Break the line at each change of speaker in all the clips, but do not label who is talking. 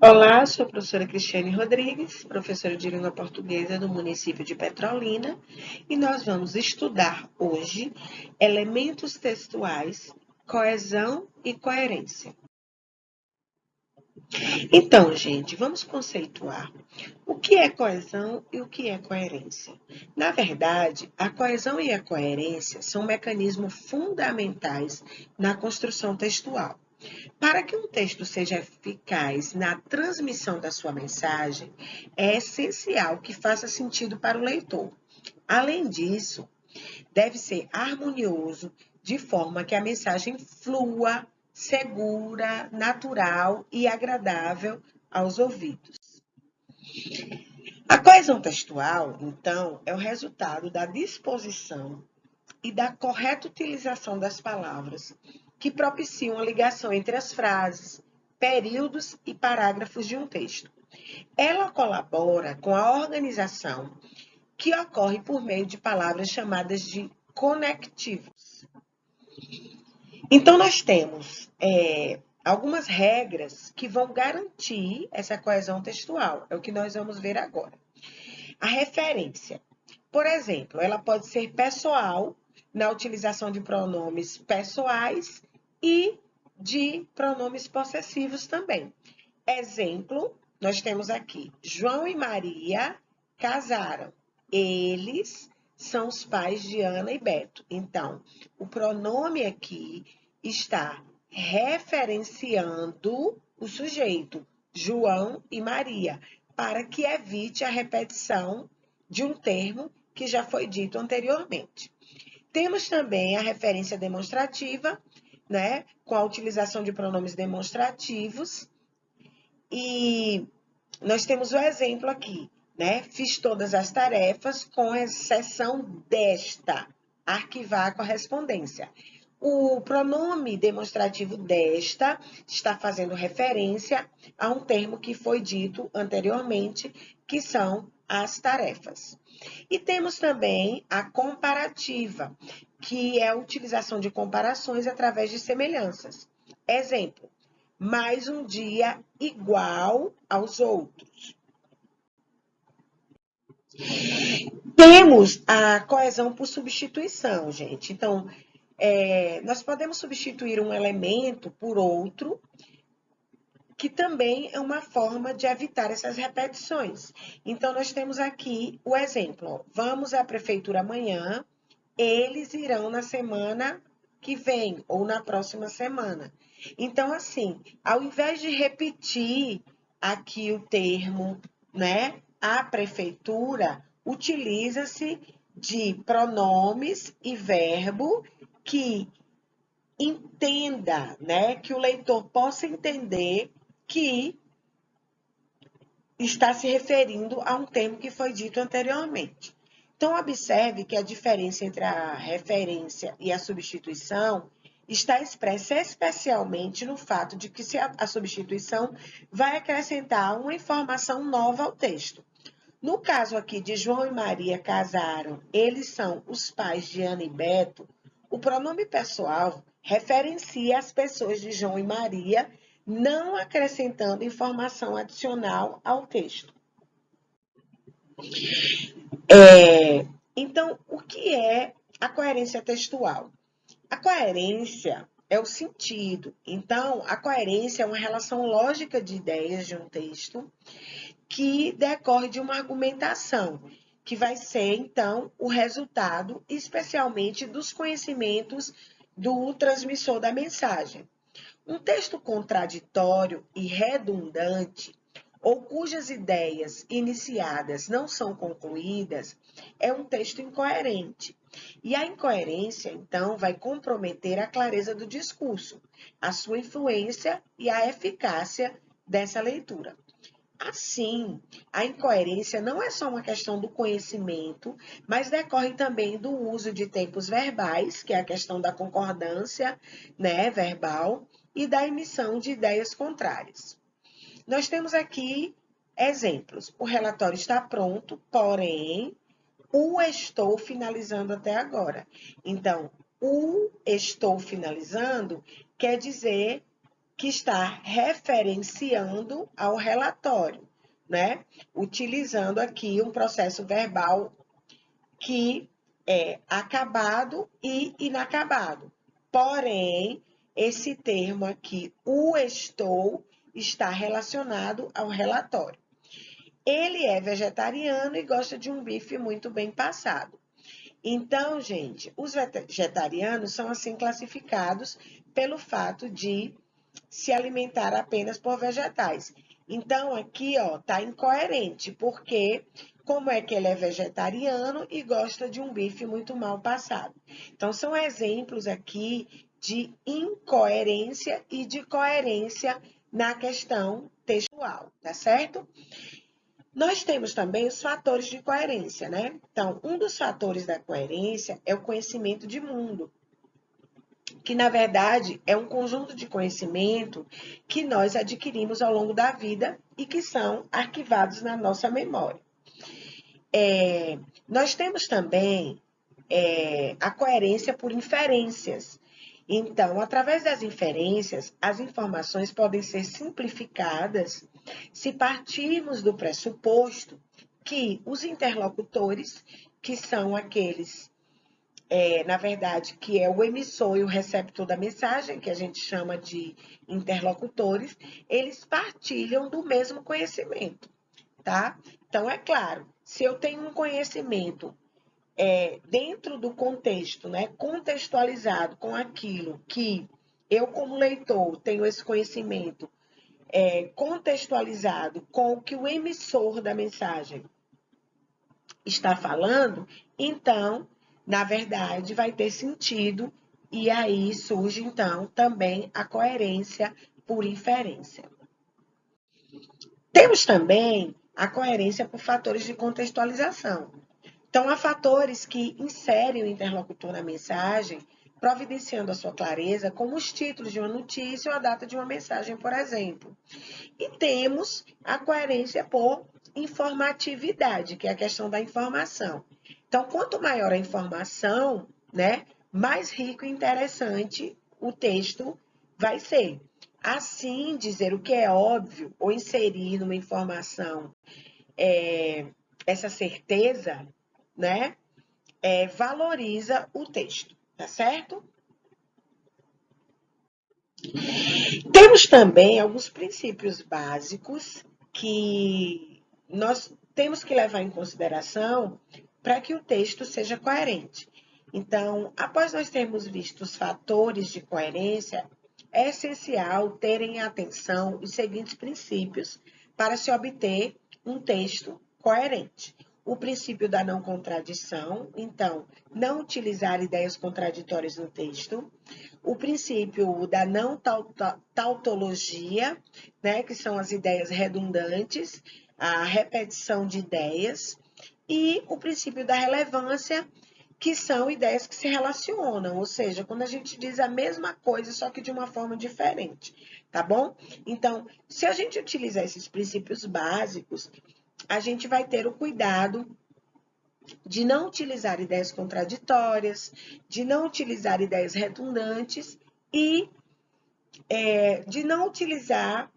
Olá, sou a professora Cristiane Rodrigues, professora de língua portuguesa do município de Petrolina, e nós vamos estudar hoje elementos textuais, coesão e coerência. Então, gente, vamos conceituar o que é coesão e o que é coerência. Na verdade, a coesão e a coerência são mecanismos fundamentais na construção textual. Para que um texto seja eficaz na transmissão da sua mensagem, é essencial que faça sentido para o leitor. Além disso, deve ser harmonioso, de forma que a mensagem flua, segura, natural e agradável aos ouvidos. A coesão textual, então, é o resultado da disposição e da correta utilização das palavras, que propiciam a ligação entre as frases, períodos e parágrafos de um texto. Ela colabora com a organização que ocorre por meio de palavras chamadas de conectivos. Então, nós temos algumas regras que vão garantir essa coesão textual. É o que nós vamos ver agora. A referência. Por exemplo, ela pode ser pessoal, na utilização de pronomes pessoais e de pronomes possessivos também. Exemplo, nós temos aqui, João e Maria casaram. Eles são os pais de Ana e Beto. Então, o pronome aqui está referenciando o sujeito, João e Maria, para que evite a repetição de um termo que já foi dito anteriormente. Temos também a referência demonstrativa, né, com a utilização de pronomes demonstrativos, e nós temos o exemplo aqui, né? Fiz todas as tarefas, com exceção desta, arquivar a correspondência. O pronome demonstrativo desta está fazendo referência a um termo que foi dito anteriormente, que são as tarefas. E temos também a comparativa, que é a utilização de comparações através de semelhanças. Exemplo, mais um dia igual aos outros. Temos a coesão por substituição, gente. Então, nós podemos substituir um elemento por outro, que também é uma forma de evitar essas repetições. Então, nós temos aqui o exemplo. Ó, vamos à prefeitura amanhã, eles irão na semana que vem ou na próxima semana. Então, assim, ao invés de repetir aqui o termo, né, a prefeitura, utiliza-se de pronomes e verbo que entenda, né, que o leitor possa entender que está se referindo a um termo que foi dito anteriormente. Então, observe que a diferença entre a referência e a substituição está expressa especialmente no fato de que a substituição vai acrescentar uma informação nova ao texto. No caso aqui de João e Maria casaram, eles são os pais de Ana e Beto, o pronome pessoal referencia as pessoas de João e Maria, não acrescentando informação adicional ao texto. Então, o que é a coerência textual? A coerência é o sentido. Então, a coerência é uma relação lógica de ideias de um texto que decorre de uma argumentação, que vai ser, então, o resultado, especialmente, dos conhecimentos do transmissor da mensagem. Um texto contraditório e redundante, ou cujas ideias iniciadas não são concluídas, é um texto incoerente. E a incoerência, então, vai comprometer a clareza do discurso, a sua influência e a eficácia dessa leitura. Assim, a incoerência não é só uma questão do conhecimento, mas decorre também do uso de tempos verbais, que é a questão da concordância, né, verbal, e da emissão de ideias contrárias. Nós temos aqui exemplos. O relatório está pronto, porém, o estou finalizando até agora. Então, o estou finalizando quer dizer que está referenciando ao relatório, né? Utilizando aqui um processo verbal que é acabado e inacabado. Porém, esse termo aqui, o estou, está relacionado ao relatório. Ele é vegetariano e gosta de um bife muito bem passado. Então, gente, os vegetarianos são assim classificados pelo fato de se alimentar apenas por vegetais. Então, aqui, ó, tá incoerente, porque como é que ele é vegetariano e gosta de um bife muito mal passado? Então, são exemplos aqui de incoerência e de coerência na questão textual, tá certo? Nós temos também os fatores de coerência, né? Então, um dos fatores da coerência é o conhecimento de mundo, que na verdade é um conjunto de conhecimento que nós adquirimos ao longo da vida e que são arquivados na nossa memória. Nós temos também a coerência por inferências. Então, através das inferências, as informações podem ser simplificadas se partirmos do pressuposto que os interlocutores, que são aqueles, na verdade, que é o emissor e o receptor da mensagem, que a gente chama de interlocutores, eles partilham do mesmo conhecimento, tá? Então, é claro, se eu tenho um conhecimento dentro do contexto, né, contextualizado com aquilo que eu, como leitor, tenho esse conhecimento contextualizado com o que o emissor da mensagem está falando, então, na verdade, vai ter sentido e aí surge, então, também a coerência por inferência. Temos também a coerência por fatores de contextualização. Então, há fatores que inserem o interlocutor na mensagem, providenciando a sua clareza, como os títulos de uma notícia ou a data de uma mensagem, por exemplo. E temos a coerência por informatividade, que é a questão da informação. Então, quanto maior a informação, né, mais rico e interessante o texto vai ser. Assim, dizer o que é óbvio ou inserir numa informação essa certeza, né, valoriza o texto, tá certo? Temos também alguns princípios básicos que nós temos que levar em consideração para que o texto seja coerente. Então, após nós termos visto os fatores de coerência, é essencial ter em atenção os seguintes princípios para se obter um texto coerente. O princípio da não contradição, então, não utilizar ideias contraditórias no texto. O princípio da não tautologia, né, que são as ideias redundantes, a repetição de ideias, e o princípio da relevância, que são ideias que se relacionam, ou seja, quando a gente diz a mesma coisa, só que de uma forma diferente, tá bom? Então, se a gente utilizar esses princípios básicos, a gente vai ter o cuidado de não utilizar ideias contraditórias, de não utilizar ideias redundantes e de não utilizar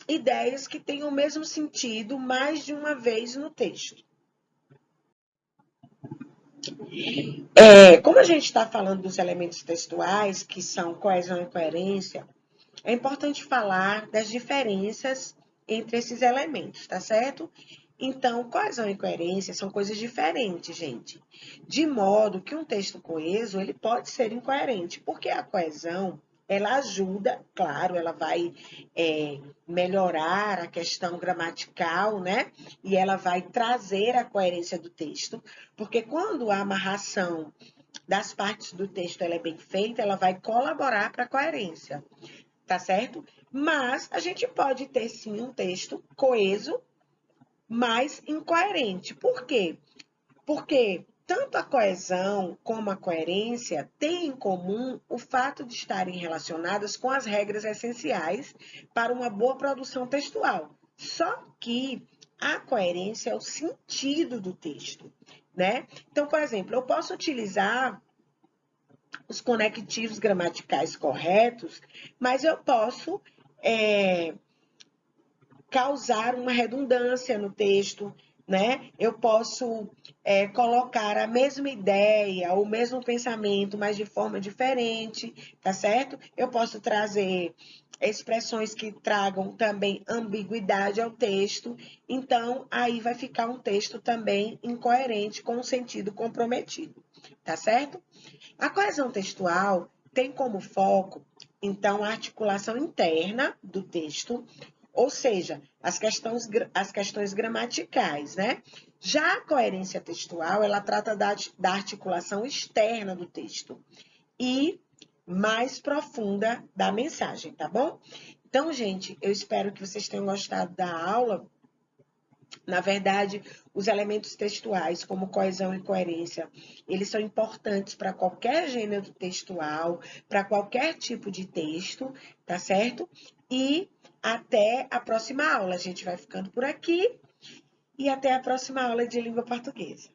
ideias que tenham o mesmo sentido mais de uma vez no texto. Como a gente está falando dos elementos textuais, que são coesão e coerência, é importante falar das diferenças entre esses elementos, tá certo? Então, coesão e coerência são coisas diferentes, gente. De modo que um texto coeso, ele pode ser incoerente, porque a coesão, ela ajuda, claro, ela vai melhorar a questão gramatical, né? E ela vai trazer a coerência do texto, porque quando a amarração das partes do texto ela é bem feita, ela vai colaborar para a coerência, tá certo? Mas a gente pode ter sim um texto coeso, mas incoerente. Por quê? Porque tanto a coesão como a coerência têm em comum o fato de estarem relacionadas com as regras essenciais para uma boa produção textual. Só que a coerência é o sentido do texto, né? Então, por exemplo, eu posso utilizar os conectivos gramaticais corretos, mas eu posso causar uma redundância no texto, né? Eu posso colocar a mesma ideia, o mesmo pensamento, mas de forma diferente, tá certo? Eu posso trazer expressões que tragam também ambiguidade ao texto, então aí vai ficar um texto também incoerente com o sentido comprometido, tá certo? A coesão textual tem como foco, então, a articulação interna do texto, ou seja, as questões gramaticais, né? Já a coerência textual, ela trata da articulação externa do texto e mais profunda da mensagem, tá bom? Então, gente, eu espero que vocês tenham gostado da aula. Na verdade, os elementos textuais, como coesão e coerência, eles são importantes para qualquer gênero textual, para qualquer tipo de texto, tá certo? E até a próxima aula. A gente vai ficando por aqui e até a próxima aula de língua portuguesa.